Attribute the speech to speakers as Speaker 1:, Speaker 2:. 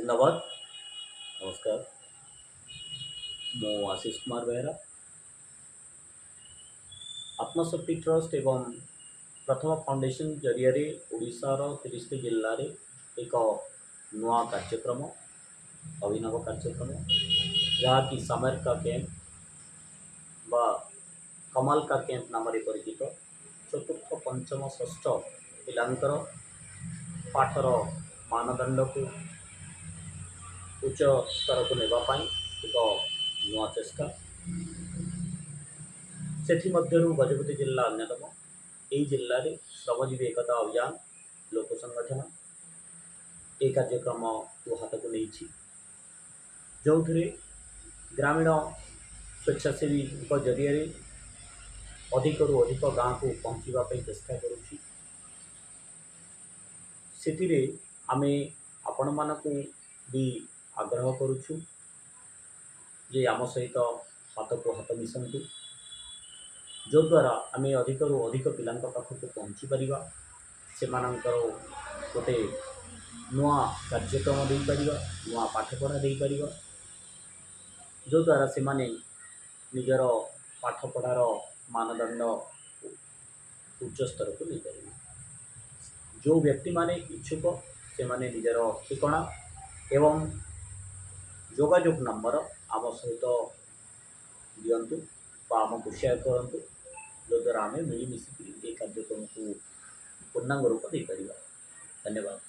Speaker 1: जिंदाबाद। नमस्कार। मो आशीष कुमार बेहरा आत्मशक्ति ट्रस्ट एवं प्रथम फाउंडेशन जरिया ओडिशार 30 जिले में एक नुआ कार्यक्रम अभिनव कार्यक्रम जहाँकि सामर का कैंप बा कमाल का कैंप नाम परिचित चतुर्थ पंचम षष्ठ पिलांकर पाठर मानदंड को उच्च स्तर को नेबापाई एक नुआ चेष्टा से गजपति जिला अन्यतम यही जिले में श्रमजीवी एकता अभियान लोक संगठन ये कार्यक्रम को हाथ को नहीं जो थे ग्रामीण स्वेच्छासेवी जरिया अधिक रु अधिक गाँव को पहुँचापी चेष्टा करुँच आम आपण मानक भी आग्रह करुचु जे आम सहित हाथ को हाथ मिशंतु जो द्वारा आम अधिक रु अधिक पिला पाखक पहुँची पारिबा से गोटे नुआ कार्यक्रम दे पारिबा नुआ पाठपढ़ा दे पारिबा जो द्वारा से माने निजर पाठपढ़ार मानदंड उच्च स्तर को नहीं पारिबा जो व्यक्ति माने इच्छुक से माने निजर ठिकणा एवं जोगाजोग नंबर आम सहित दिंतु आमको शेयर करूँ जो द्वारा आम मिलमिशिक कार्यक्रम को पूर्णांग रूप दे पारिबा। धन्यवाद।